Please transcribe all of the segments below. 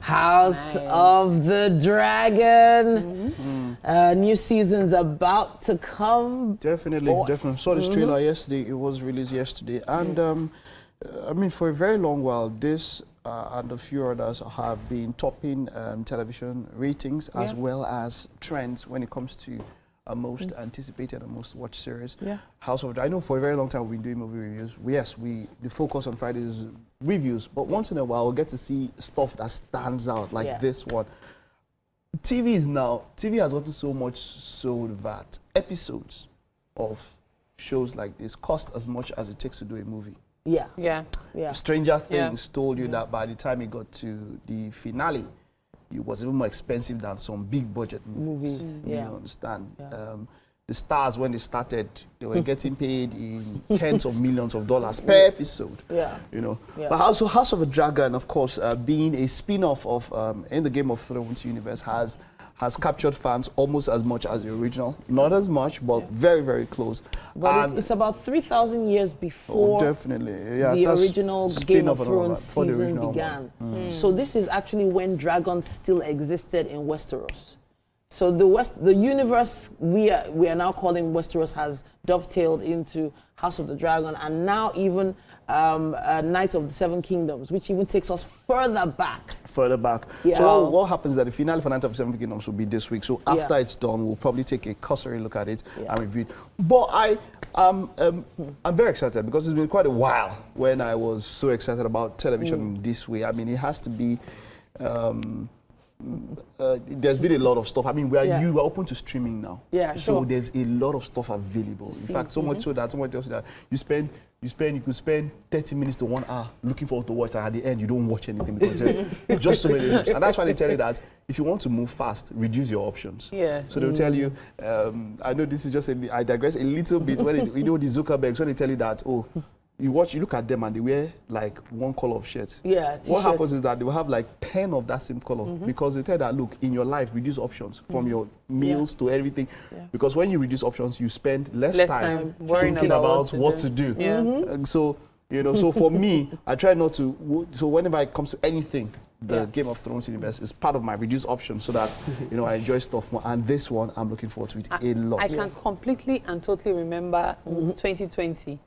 House of the Dragon. New season's about to come. Definitely. Saw this trailer yesterday. It was released yesterday. And I mean, for a very long while, this and a few others have been topping television ratings as well as trends when it comes to most anticipated and most watched series. House of the Dragon. I know for a very long time we've been doing movie reviews. Yes, the focus on Fridays reviews, but once in a while we'll get to see stuff that stands out like this one. TV has gotten so much so that episodes of shows like this cost as much as it takes to do a movie. Stranger Things told you that by the time it got to the finale, it was even more expensive than some big budget movies. You understand? The stars, when they started, they were getting paid in tens of millions of dollars per episode. You know. But also House of the Dragon, of course, being a spin-off of in the Game of Thrones universe, has captured fans almost as much as the original. Not as much, but very, very close. But it's about 3,000 years before the original Game of Thrones season began. So this is actually when dragons still existed in Westeros. So the universe we are now calling Westeros has dovetailed into House of the Dragon, and now even Knight of the Seven Kingdoms, which even takes us further back. So what happens is that the finale for Knight of the Seven Kingdoms will be this week. So after it's done, we'll probably take a cursory look at it and review it. But I'm very excited because it's been quite a while when I was so excited about television this way. I mean, it has to be. There's been a lot of stuff. I mean, you are open to streaming now. So there's a lot of stuff available. In fact, so much so that someone tells you that you could spend 30 minutes to 1 hour looking forward to watch, and at the end you don't watch anything because there's just so many options. And that's why they tell you that if you want to move fast, reduce your options. So they'll tell you, I know this is just I digress a little bit when you know the Zuckerbergs, when they tell you that, you look at them and they wear like one color of shirts. What happens is that they will have like 10 of that same color because they tell that, look, in your life, reduce options from your meals to everything. Because when you reduce options, you spend less time thinking about what to do. And so, you know, so for me, I try not to, so whenever it comes to anything, the Game of Thrones universe is part of my reduced option so that, you know, I enjoy stuff more. And this one, I'm looking forward to it a lot. I can completely and totally remember 2020.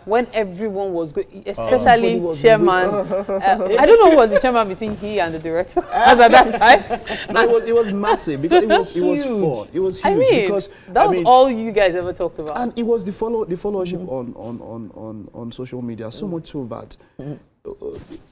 When everyone was good, especially chairman. I don't know who was the chairman between he and the director as at that time. No, it was massive because it was fun. It was huge. I mean, because that was all you guys ever talked about. And it was the followership on social media, so much so that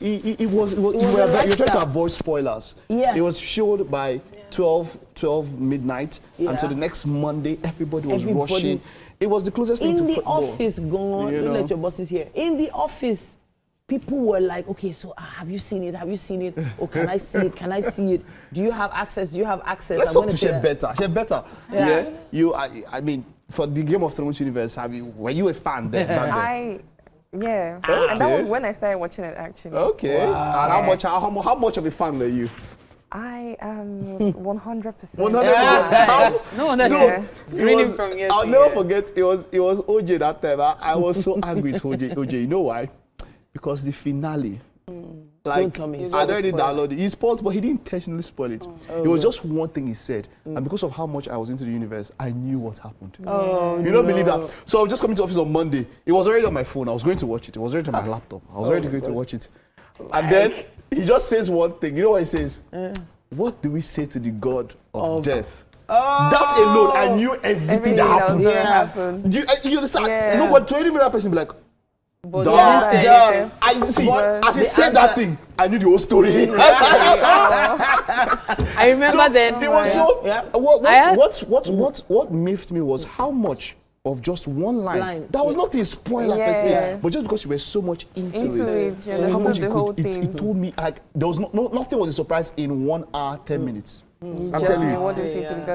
you're trying to avoid spoilers. It was showed by 12 midnight, and so the next Monday everybody was rushing. It was the closest thing to football. Office, don't let your bosses hear. In the office, people were like, okay, so have you seen it? Have you seen it? Or can I see it? Can I see it? Do you have access? Do you have access? Let's talk to Chef Better. I mean, for the Game of Thrones universe, were you a fan then? Back then? And that was when I started watching it actually. Wow. And how much of a fan are you? I am 100%. 100%. No wonder. I'll never forget. It was OJ that time. I was so angry with OJ. You know why? Because the finale. Like, I'd already downloaded it. He spoiled, but he didn't intentionally spoil it. It was just one thing he said. And because of how much I was into the universe, I knew what happened. You don't believe that? So I was just coming to office on Monday. It was already on my phone. I was going to watch it. It was already on my laptop. I was already going to watch it. And then he just says one thing. You know what he says? What do we say to the God of death? That alone, I knew everything that happened. Do you understand? No, but to any other person be like, done. I see. As he said that thing, I knew the whole story. I remember then. It was what miffed me was how much of just one line. That was not a spoiler per se, but just because you were so much into it, how much it told me like there was nothing was a surprise in 1 hour 10 minutes. I'm telling you,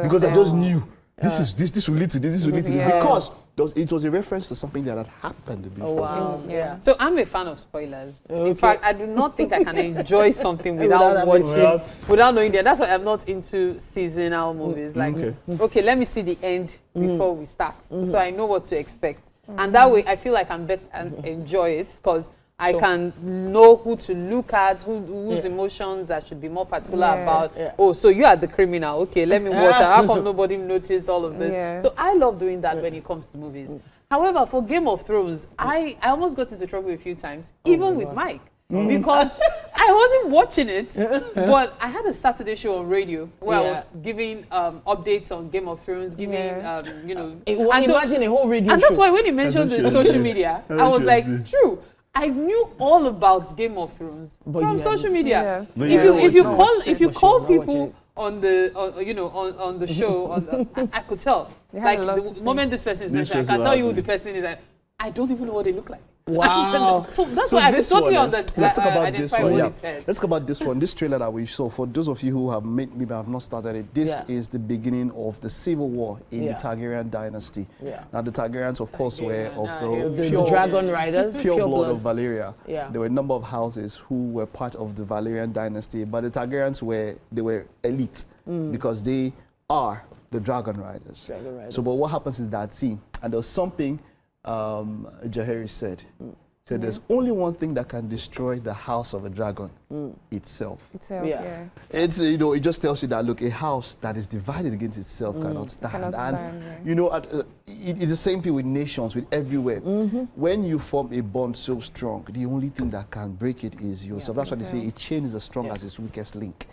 because I just knew. This will lead to this will lead to this, because it was a reference to something that had happened before. So I'm a fan of spoilers. In fact, I do not think I can enjoy something without watching, without knowing that. That's why I'm not into seasonal movies. Like, okay, let me see the end before we start, so I know what to expect. And that way, I feel like I'm better and enjoy it, because I can know who to look at, whose emotions I should be more particular about. Oh, so you are the criminal. Okay, let me watch. How come nobody noticed all of this? So I love doing that when it comes to movies. However, for Game of Thrones, I almost got into trouble a few times, even with Mike. Because I wasn't watching it, but I had a Saturday show on radio where I was giving updates on Game of Thrones, giving, you know. Imagine a whole radio show. And that's why when you mentioned the social media, I was like, true. I knew all about Game of Thrones from social media. If you call people on the you know on the show, I could tell. Like the moment this person is mentioned, I can tell you who the person is. I don't even know what they look like. Wow. So that's why I could totally let's talk about this one. Let's talk about this one. This trailer that we saw, for those of you who have maybe have not started it, this is the beginning of the civil war in the Targaryen dynasty. Now the Targaryens, of course, were of the pure Dragon Riders, pure blood of Valyria. There were a number of houses who were part of the Valyrian dynasty, but the Targaryens were elite because they are the Dragon Riders. So, but what happens is that and there was something Jahari said. There's only one thing that can destroy the house of a dragon, itself. It's, you know, it just tells you that, look, a house that is divided against itself cannot stand. You know, it's the same thing with nations, with everywhere. When you form a bond so strong, the only thing that can break it is yourself. That's why they say a chain is as strong as its weakest link.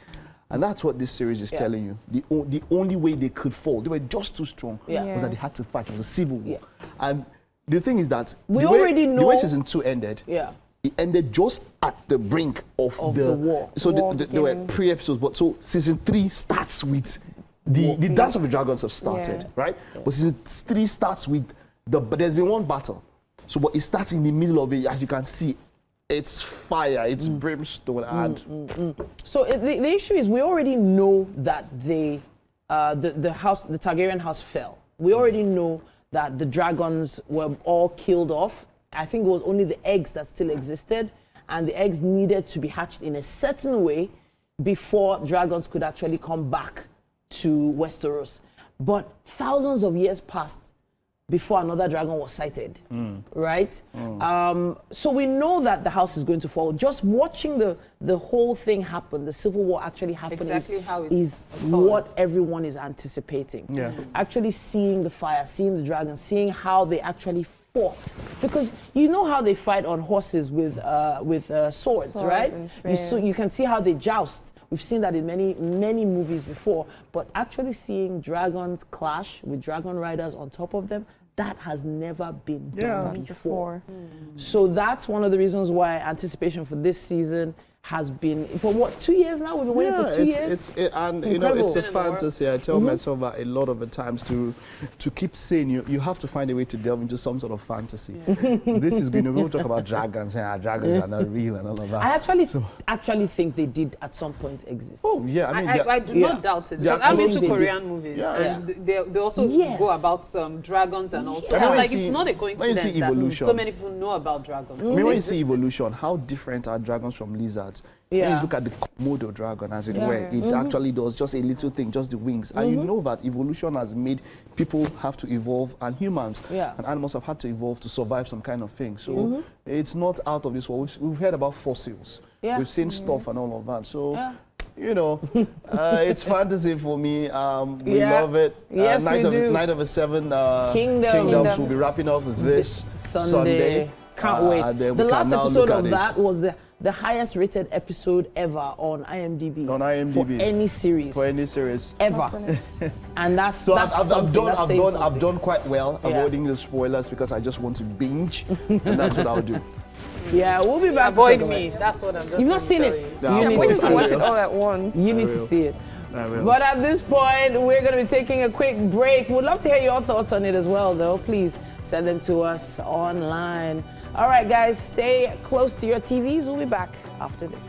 And that's what this series is telling you. The only way they could fall, they were just too strong, was that they had to fight. It was a civil war. And the thing is that we already know the way season 2 ended. It ended just at the brink of the war. So there were pre-episodes, but so season 3 starts with the Dance of the Dragons have started, right? But season 3 starts with but there's been one battle. So but it starts in the middle of it, as you can see. It's fire, it's brimstone, and so the issue is we already know that the Targaryen house fell. We already know that the dragons were all killed off. I think it was only the eggs that still existed, and the eggs needed to be hatched in a certain way before dragons could actually come back to Westeros. But thousands of years passed before another dragon was sighted, right? So we know that the house is going to fall. Just watching the whole thing happen, the civil war actually happen, is what everyone is anticipating. Actually seeing the fire, seeing the dragons, seeing how they actually fought. Because you know how they fight on horses with swords, right? You can see how they joust. We've seen that in many movies before, but actually seeing dragons clash with dragon riders on top of them, that has never been done before. So that's one of the reasons why anticipation for this season has been, for what, 2 years now? We've been waiting for 2 years? And you know, it's a fantasy. I tell myself that a lot of the times to keep saying, you have to find a way to delve into some sort of fantasy. This is going to, we'll talk about dragons, and dragons are not real and all of that. I actually think they did at some point exist. Oh, yeah. I mean, I do not doubt it. Because I'm into Korean movies. And they also go about dragons and also. Like, it's not a coincidence that so many people know about dragons. I mean, when you see evolution, how different are dragons from lizards? When you look at the Komodo dragon, as it were, it actually does just a little thing, just the wings. And you know that evolution has made people have to evolve, and humans and animals have had to evolve to survive some kind of thing. So it's not out of this world. We've heard about fossils. We've seen stuff and all of that. So, you know, it's fantasy for me. We love it. Yes, Night of the Seven Kingdoms will be wrapping up this Sunday. Can't wait. The last episode of that was the highest rated episode ever on IMDb. For any series. For any series. Ever. And that's so I've done quite well avoiding the spoilers because I just want to binge, and that's what I'll do. Yeah, we'll be back. Avoid me. That's what I'm just. You've not seen it. You need to watch it all at once. You need to see it. But at this point, we're going to be taking a quick break. We'd love to hear your thoughts on it as well, though. Please send them to us online. All right, guys, stay close to your TVs. We'll be back after this.